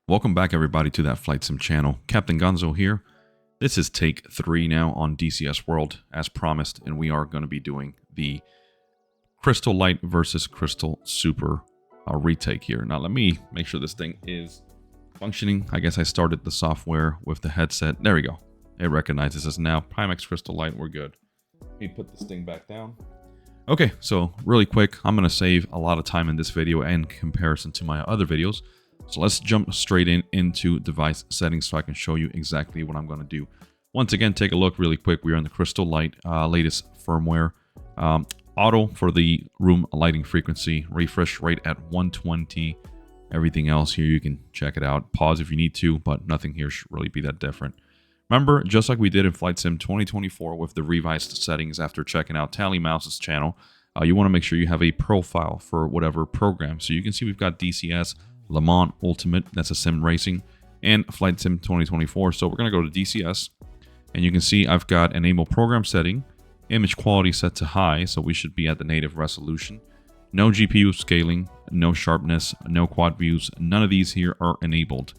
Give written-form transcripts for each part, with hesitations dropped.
Welcome back everybody to that Flight Sim channel. Captain Gonzo here. This is take 3 now on DCS World as promised, and we are going to be doing the Crystal Light versus Crystal Super retake here. Now let me make sure this thing is functioning. I guess I started the software with the headset. There we go. It recognizes us now. Pimax Crystal Light, we're good. Let me put this thing back down. Okay, so really quick, I'm going to save a lot of time in this video in comparison to my other videos. So let's jump straight into device settings so I can show you exactly what I'm going to do. Once again, take a look really quick. We are in the Crystal Light latest firmware. Auto for the room lighting frequency. Refresh rate at 120. Everything else here, you can check it out. Pause if you need to, but nothing here should really be that different. Remember, just like we did in Flight Sim 2024 with the revised settings after checking out Tally Mouse's channel, you want to make sure you have a profile for whatever program. So you can see we've got DCS, Le Mans Ultimate, that's a sim racing, and Flight Sim 2024. So we're going to go to DCS, and you can see I've got enable program setting, image quality set to high, so we should be at the native resolution. No GPU scaling, no sharpness, no quad views, none of these here are enabled.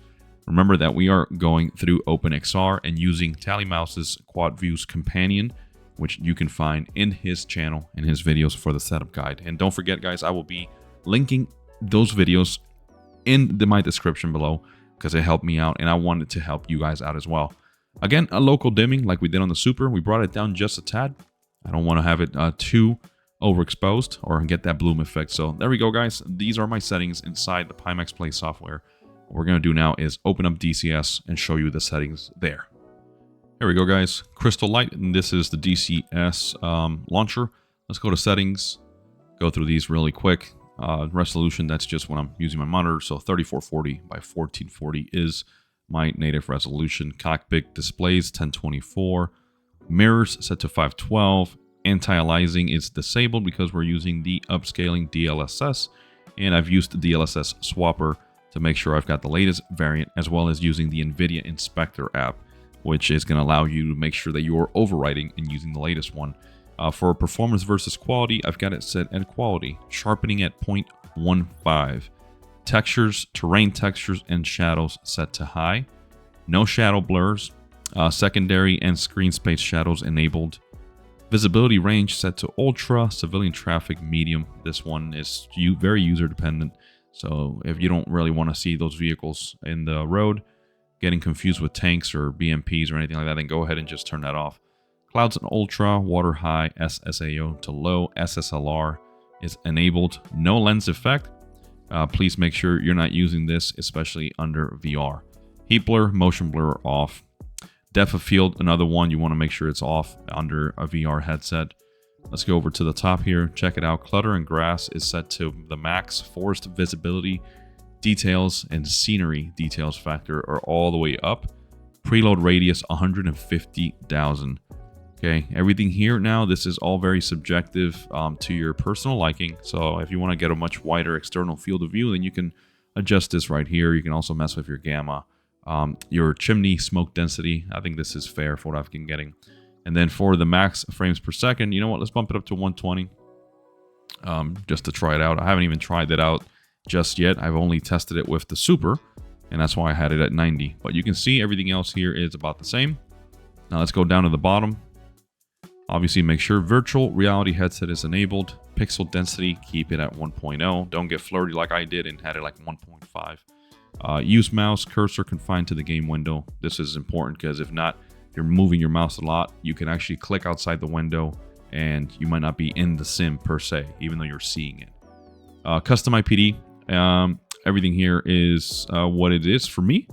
Remember that we are going through OpenXR and using Tally Mouse's Quad Views Companion, which you can find in his channel, in his videos for the setup guide. And don't forget, guys, I will be linking those videos in my description below because it helped me out and I wanted to help you guys out as well. Again, a local dimming like we did on the Super. We brought it down just a tad. I don't want to have it too overexposed or get that bloom effect. So there we go, guys. These are my settings inside the Pimax Play software. What we're going to do now is open up DCS and show you the settings there. Here we go, guys. Crystal Light, and this is the DCS launcher. Let's go to settings, go through these really quick. Resolution, that's just when I'm using my monitor, so 3440 by 1440 is my native resolution. Cockpit displays 1024, mirrors set to 512, anti-aliasing is disabled because we're using the upscaling DLSS, and I've used the DLSS swapper to make sure I've got the latest variant, as well as using the NVIDIA Inspector app, which is going to allow you to make sure that you're overwriting and using the latest one. For performance versus quality, I've got it set at quality, sharpening at 0.15. Textures, terrain textures, and shadows set to high. No shadow blurs. Secondary and screen space shadows enabled. Visibility range set to ultra. Civilian traffic medium. This one is very user dependent. So if you don't really want to see those vehicles in the road, getting confused with tanks or BMPs or anything like that, then go ahead and just turn that off. Clouds and ultra, water high, SSAO to low, SSLR is enabled. No lens effect. Please make sure you're not using this, especially under VR. Heat blur, motion blur off. Depth of field, another one you want to make sure it's off under a VR headset. Let's go over to the top here. Check it out. Clutter and grass is set to the max. Forest visibility, details, and scenery details factor are all the way up. Preload radius 150,000. Okay, everything here now, this is all very subjective to your personal liking. So if you want to get a much wider external field of view, then you can adjust this right here. You can also mess with your gamma, your chimney smoke density. I think this is fair for what I've been getting. And then for the max frames per second, you know what? Let's bump it up to 120 just to try it out. I haven't even tried that out just yet. I've only tested it with the Super, and that's why I had it at 90. But you can see everything else here is about the same. Now let's go down to the bottom. Obviously, make sure virtual reality headset is enabled. Pixel density, keep it at 1.0. Don't get flirty like I did and had it like 1.5. Use mouse cursor confined to the game window. This is important because if not, if you're moving your mouse a lot, you can actually click outside the window and you might not be in the sim per se, even though you're seeing it. Custom IPD. Everything here is what it is for me.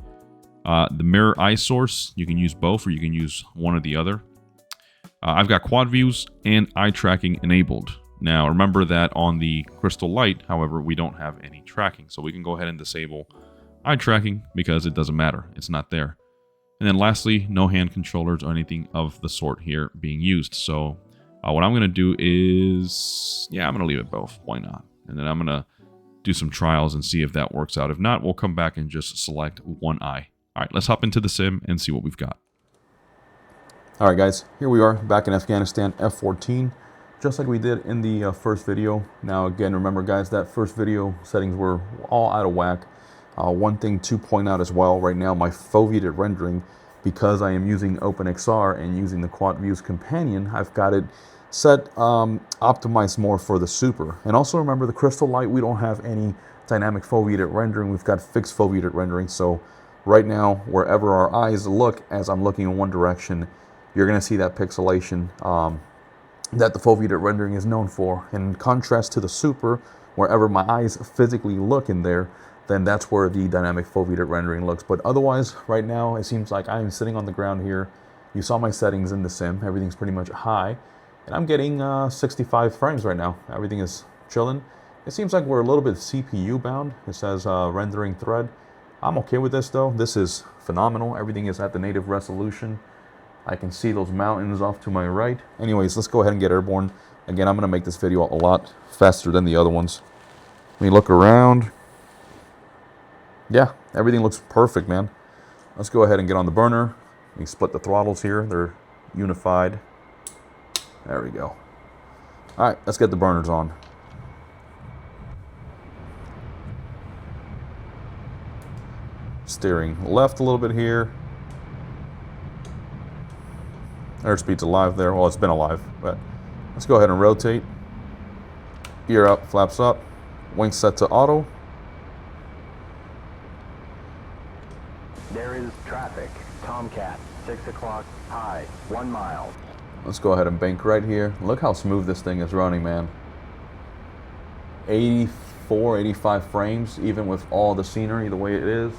The mirror eye source, you can use both or you can use one or the other. I've got quad views and eye tracking enabled. Now, remember that on the Crystal Light, however, we don't have any tracking. So we can go ahead and disable eye tracking because it doesn't matter. It's not there. And then lastly, no hand controllers or anything of the sort here being used. So what I'm going to do is, I'm going to leave it both. Why not? And then I'm going to do some trials and see if that works out. If not, we'll come back and just select one eye. All right, let's hop into the sim and see what we've got. Alright guys, here we are back in Afghanistan, F14, just like we did in the first video. Now again, remember guys, that first video settings were all out of whack. One thing to point out as well, right now my foveated rendering, because I am using OpenXR and using the Quad Views Companion, I've got it set optimized more for the Super. And also remember, the Crystal Light, we don't have any dynamic foveated rendering. We've got fixed foveated rendering. So right now, wherever our eyes look, as I'm looking in one direction, you're going to see that pixelation that the foveated rendering is known for. In contrast to the Super, wherever my eyes physically look in there, then that's where the dynamic foveated rendering looks. But otherwise, right now, it seems like I'm sitting on the ground here. You saw my settings in the sim. Everything's pretty much high. And I'm getting 65 frames right now. Everything is chilling. It seems like we're a little bit CPU bound. It says rendering thread. I'm okay with this though. This is phenomenal. Everything is at the native resolution. I can see those mountains off to my right. Anyways, let's go ahead and get airborne. Again, I'm going to make this video a lot faster than the other ones. Let me look around. Yeah, everything looks perfect, man. Let's go ahead and get on the burner. Let me split the throttles here. They're unified. There we go. All right, let's get the burners on. Steering left a little bit here. Airspeed's alive there. Well, it's been alive, but let's go ahead and rotate. Gear up, flaps up. Wing set to auto. There is traffic. Tomcat, 6 o'clock, high, 1 mile. Let's go ahead and bank right here. Look how smooth this thing is running, man. 84, 85 frames, even with all the scenery the way it is.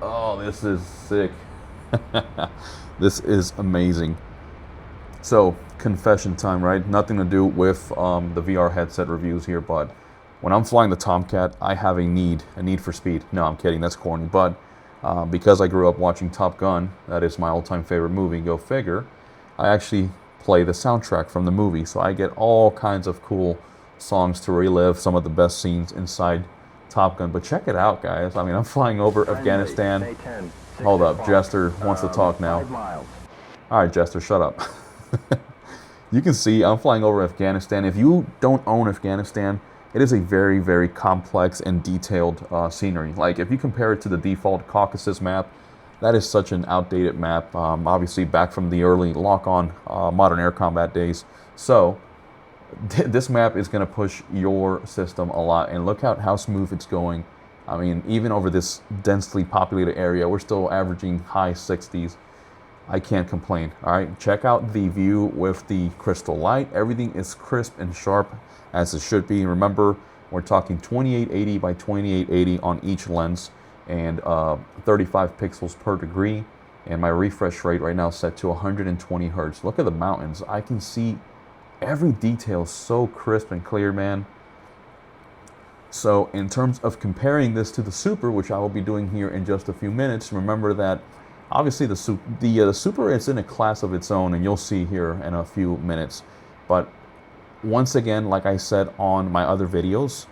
Oh, this is sick. This is amazing. So, confession time, right? Nothing to do with the VR headset reviews here, but when I'm flying the Tomcat, I have a need for speed. No, I'm kidding, that's corny. But because I grew up watching Top Gun, that is my all-time favorite movie, go figure, I actually play the soundtrack from the movie. So I get all kinds of cool songs to relive some of the best scenes inside Top Gun. But check it out, guys. I mean, I'm flying over Afghanistan. Hold up, Jester wants to talk now. All right, Jester, shut up. You can see I'm flying over Afghanistan. If you don't own Afghanistan, it is a very, very complex and detailed scenery. Like, if you compare it to the default Caucasus map, that is such an outdated map, obviously back from the early lock-on modern air combat days. So, this map is going to push your system a lot, and look at how smooth it's going. I mean, even over this densely populated area, we're still averaging high 60s. I can't complain. All right, check out the view with the Crystal Light. Everything is crisp and sharp as it should be. Remember, we're talking 2880 by 2880 on each lens, and 35 pixels per degree. And my refresh rate right now is set to 120 hertz. Look at the mountains. I can see every detail so crisp and clear, man. So in terms of comparing this to the Super, which I will be doing here in just a few minutes, remember that obviously the Super is in a class of its own, and you'll see here in a few minutes. But once again, like I said on my other videos,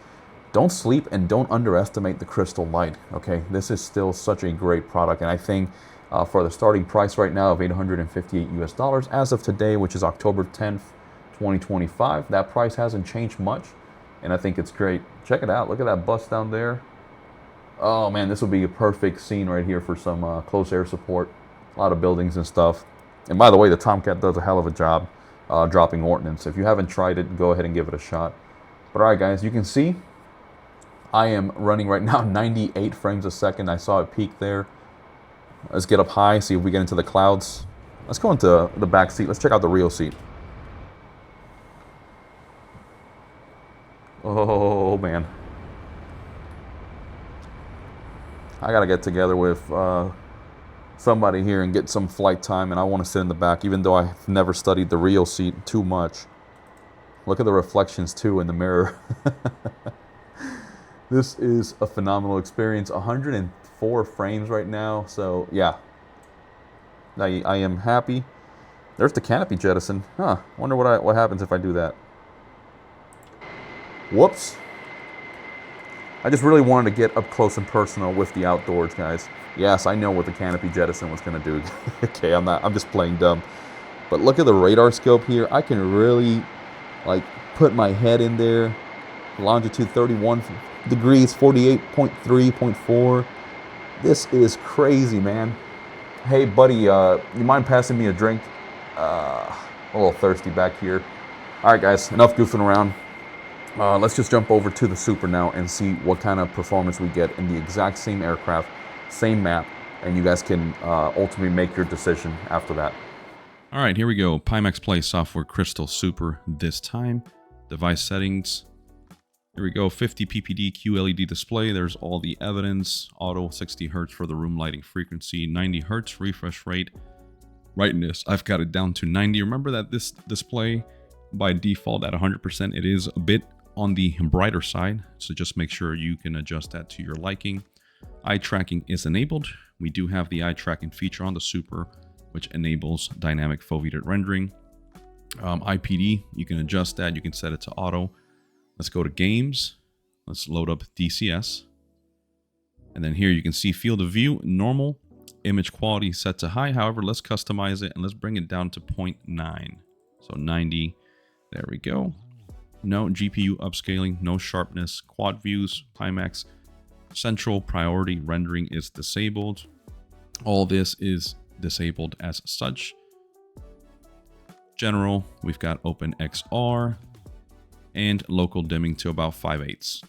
don't sleep and don't underestimate the Crystal Light, okay? This is still such a great product, and I think for the starting price right now of $858 US as of today, which is October 10th, 2025, that price hasn't changed much, and I think it's great. Check it out. Look at that bus down there. Oh man, this would be a perfect scene right here for some close air support. A lot of buildings and stuff. And by the way, the Tomcat does a hell of a job dropping ordnance. If you haven't tried it, go ahead and give it a shot. But alright guys, you can see I am running right now 98 frames a second. I saw it peak there. Let's get up high, see if we get into the clouds. Let's go into the back seat. Let's check out the real seat. Oh man. I gotta get together with somebody here and get some flight time, and I want to sit in the back, even though I've never studied the real seat too much. Look at the reflections too in the mirror. This is a phenomenal experience. 104 frames right now, so yeah. I am happy. There's the canopy jettison. Huh, wonder what happens if I do that. Whoops. I just really wanted to get up close and personal with the outdoors, guys. Yes, I know what the canopy jettison was going to do. Okay, I'm just playing dumb. But look at the radar scope here. I can really, like, put my head in there. Longitude 31 degrees, 48.3.4. This is crazy, man. Hey, buddy, you mind passing me a drink? A little thirsty back here. All right, guys, enough goofing around. Let's just jump over to the Super now and see what kind of performance we get in the exact same aircraft, same map, and you guys can ultimately make your decision after that. All right, here we go. Pimax Play Software Crystal Super this time. Device settings. Here we go. 50 ppd QLED display. There's all the evidence. Auto 60 Hz for the room lighting frequency. 90 Hz refresh rate. Brightness, I've got it down to 90. Remember that this display by default at 100%, it is a bit on the brighter side. So just make sure you can adjust that to your liking. Eye tracking is enabled. We do have the eye tracking feature on the Super, which enables dynamic foveated rendering. IPD, you can adjust that. You can set it to auto. Let's go to games. Let's load up DCS. And then here you can see field of view, normal, image quality set to high. However, let's customize it and let's bring it down to 0.9. So 90, there we go. No GPU upscaling, no sharpness, quad views, Pimax, central priority rendering is disabled. All this is disabled as such. General, we've got OpenXR and local dimming to about 5/8.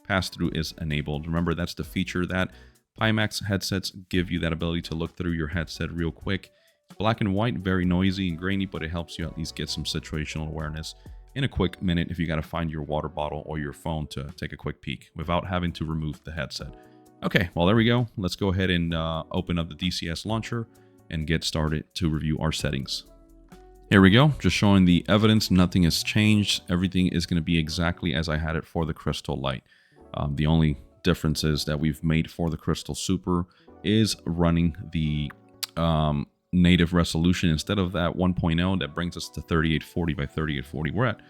Pass-through is enabled. Remember, that's the feature that Pimax headsets give you, that ability to look through your headset real quick. It's black and white, very noisy and grainy, but it helps you at least get some situational awareness in a quick minute if you got to find your water bottle or your phone to take a quick peek without having to remove the headset. Okay, well, there we go. Let's go ahead and open up the DCS launcher and get started to review our settings. Here we go, just showing the evidence. Nothing has changed. Everything is going to be exactly as I had it for the Crystal Lite. The only differences that we've made for the Crystal Super is running the native resolution. Instead of that 1.0 that brings us to 3840 by 3840, we're at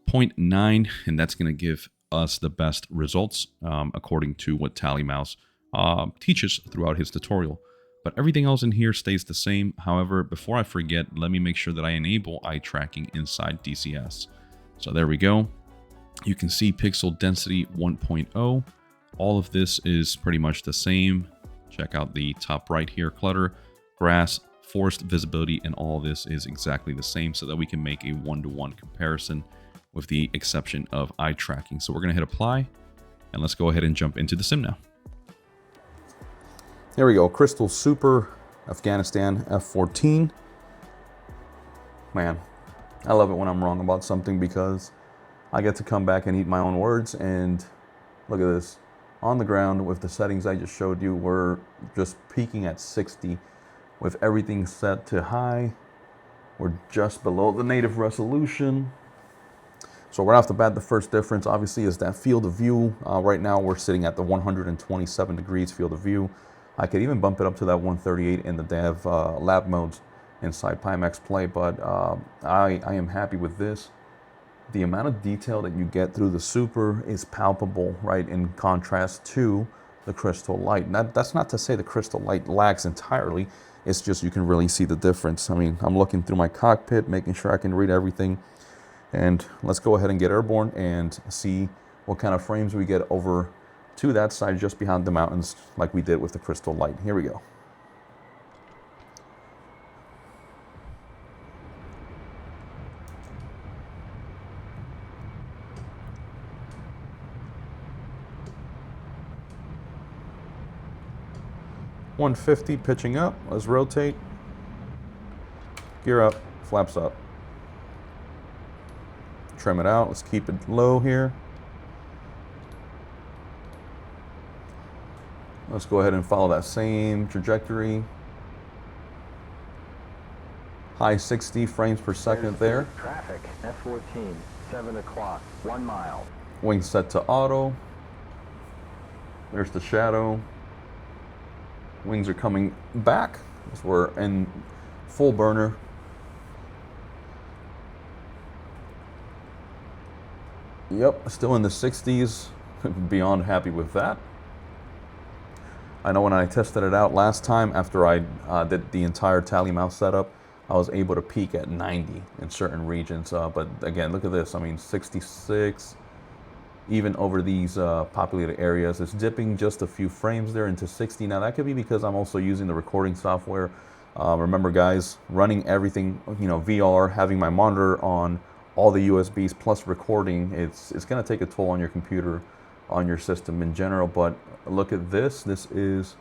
0.9, and that's going to give us the best results according to what TallyMouse teaches throughout his tutorial. But everything else in here stays the same. However, before I forget, let me make sure that I enable eye tracking inside DCS. So there we go. You can see pixel density 1.0. All of this is pretty much the same. Check out the top right here, clutter, grass, forced visibility, and all this is exactly the same so that we can make a one-to-one comparison with the exception of eye tracking. So we're going to hit apply and let's go ahead and jump into the sim now. Here we go, Crystal Super, Afghanistan F-14. Man, I love it when I'm wrong about something because I get to come back and eat my own words. And look at this. On the ground with the settings I just showed you, we're just peaking at 60 with everything set to high. We're just below the native resolution. So right off the bat, the first difference obviously is that field of view. Right now we're sitting at the 127 degrees field of view. I could even bump it up to that 138 in the dev lab modes inside Pimax Play, but I am happy with this. The amount of detail that you get through the Super is palpable, right, in contrast to the Crystal Lite. That's not to say the Crystal Lite lags entirely. It's just you can really see the difference. I mean, I'm looking through my cockpit, making sure I can read everything. And let's go ahead and get airborne and see what kind of frames we get over to that side just behind the mountains like we did with the Crystal Lite. Here we go. $150 pitching up. Let's rotate. Gear up, flaps up. Trim it out. Let's keep it low here. Let's go ahead and follow that same trajectory. High 60 frames per second there. Traffic, F-14, 7 o'clock, 1 mile. Wing set to auto. There's the shadow. Wings are coming back as we're in full burner. Yep, still in the 60s. Beyond happy with that. I know when I tested it out last time after I did the entire TallyMouse setup, I was able to peak at 90 in certain regions. But again, look at this. I mean, 66. even over these populated areas. It's dipping just a few frames there into 60. Now that could be because I'm also using the recording software. Remember guys, running everything, you know, VR, having my monitor on, all the USBs plus recording, it's going to take a toll on your computer, on your system in general. But look at this. This is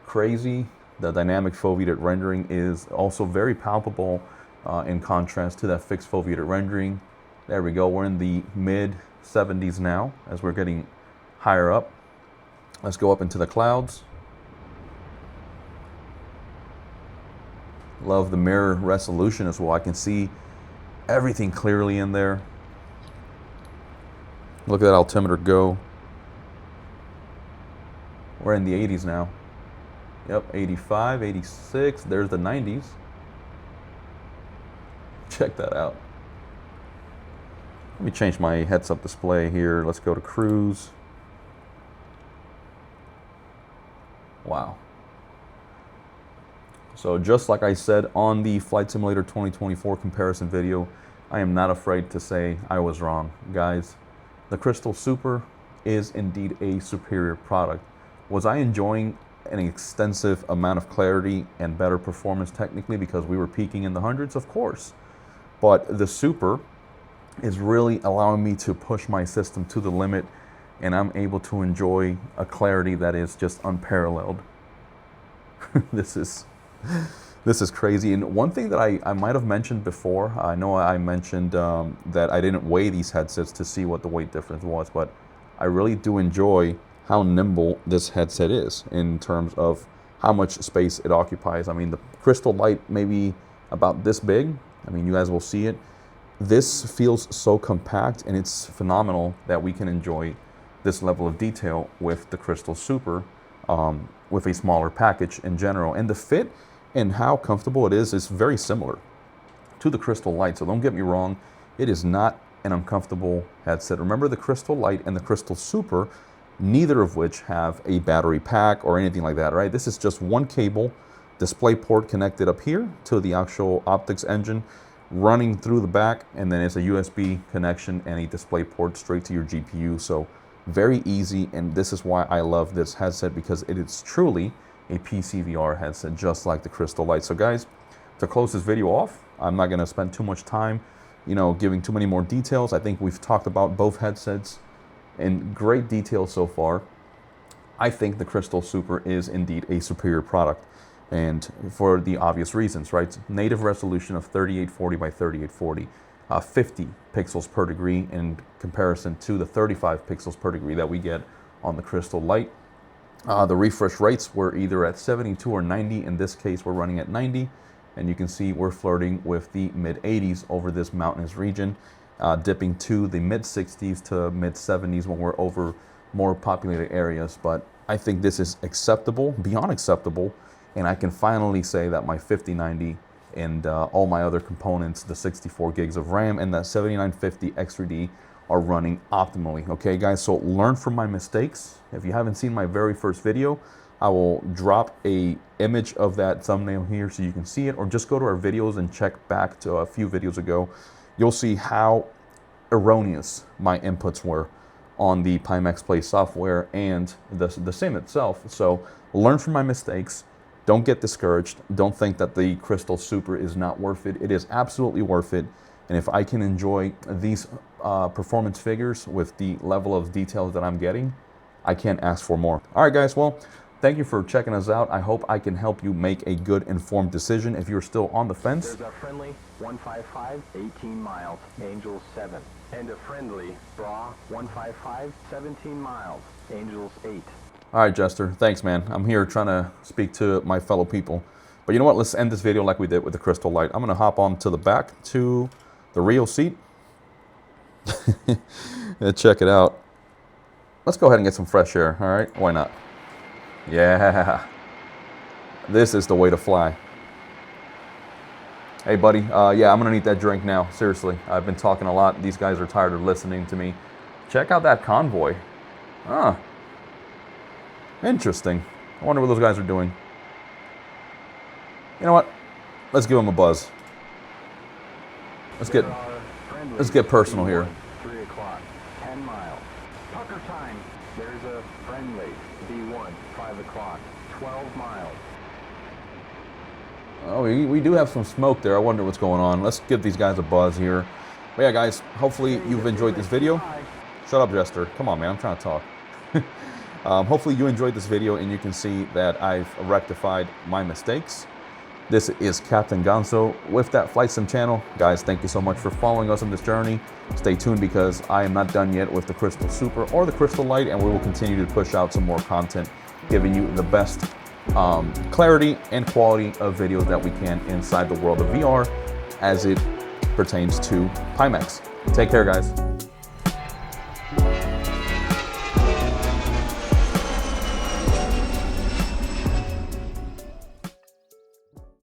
crazy. The dynamic foveated rendering is also very palpable in contrast to that fixed foveated rendering. There we go. We're in the mid 70s now as we're getting higher up. Let's go up into the clouds. Love the mirror resolution as well. I can see everything clearly in there. Look at that altimeter go. We're in the 80s now. Yep, 85, 86. There's the 90s. Check that out. Let me change my heads-up display here. Let's go to cruise. Wow. So just like I said on the Flight Simulator 2024 comparison video, I am not afraid to say I was wrong. Guys, the Crystal Super is indeed a superior product. Was I enjoying an extensive amount of clarity and better performance technically because we were peaking in the hundreds? Of course. But the Super is really allowing me to push my system to the limit, and I'm able to enjoy a clarity that is just unparalleled. This is crazy. And one thing that I might have mentioned before, I know I mentioned that I didn't weigh these headsets to see what the weight difference was, but I really do enjoy how nimble this headset is in terms of how much space it occupies. I mean, the Crystal Light maybe about this big. I mean, you guys will see it. This feels so compact, and it's phenomenal that we can enjoy this level of detail with the Crystal Super with a smaller package in general. And the fit and how comfortable it is very similar to the Crystal Light. So don't get me wrong, it is not an uncomfortable headset. Remember, the Crystal Light and the Crystal Super, neither of which have a battery pack or anything like that, right? This is just one cable, display port connected up here to the actual optics engine, running through the back, and then it's a USB connection and a display port straight to your GPU. So very easy, and this is why I love this headset, because it is truly a PC VR headset, just like the Crystal Light. So guys, to close this video off, I'm not gonna spend too much time, you know, giving too many more details. I think we've talked about both headsets in great detail so far. I think the Crystal Super is indeed a superior product, and for the obvious reasons, right? Native resolution of 3840 by 3840, 50 pixels per degree in comparison to the 35 pixels per degree that we get on the Crystal Light. The refresh rates were either at 72 or 90. In this case, we're running at 90, and you can see we're flirting with the mid 80s over this mountainous region, dipping to the mid 60s to mid 70s when we're over more populated areas. But I think this is acceptable, beyond acceptable, and I can finally say that my 5090 and all my other components, the 64 gigs of RAM and that 7950 X3D, are running optimally. Okay guys, so learn from my mistakes. If you haven't seen my very first video, I will drop a image of that thumbnail here so you can see it, or just go to our videos and check back to a few videos ago. You'll see how erroneous my inputs were on the Pimax Play software and the sim itself. So learn from my mistakes. Don't get discouraged. Don't think that the Crystal Super is not worth it. It is absolutely worth it. And if I can enjoy these performance figures with the level of details that I'm getting, I can't ask for more. All right, guys. Well, thank you for checking us out. I hope I can help you make a good, informed decision. If you're still on the fence, There's a friendly 155, 18 miles, Angels 7. And a friendly Bra 155, 17 miles, Angels 8. all right, Jester. Thanks, man. I'm here trying to speak to my fellow people. But you know what? Let's end this video like we did with the Crystal Light. I'm going to hop on to the back to the real seat. Check it out. Let's go ahead and get some fresh air, all right? Why not? Yeah. This is the way to fly. Hey, buddy. Yeah, I'm going to need that drink now. Seriously. I've been talking a lot. These guys are tired of listening to me. Check out that convoy. Ah. Interesting. I wonder what those guys are doing. You know what? Let's give them a buzz. Let's get personal here. 3 o'clock, 10 miles. time. There's a friendly B1, 5 o'clock, 12 miles. Oh, we do have some smoke there. I wonder what's going on. Let's give these guys a buzz here. But yeah, guys, hopefully you've enjoyed this video. Shut up, Jester. Come on, man. I'm trying to talk. Hopefully you enjoyed this video and you can see that I've rectified my mistakes. This is Captain Gonzo with that Flight Sim channel. Guys, thank you so much for following us on this journey. Stay tuned because I am not done yet with the Crystal Super or the Crystal Light, and we will continue to push out some more content, giving you the best clarity and quality of videos that we can inside the world of VR as it pertains to Pimax. Take care, guys.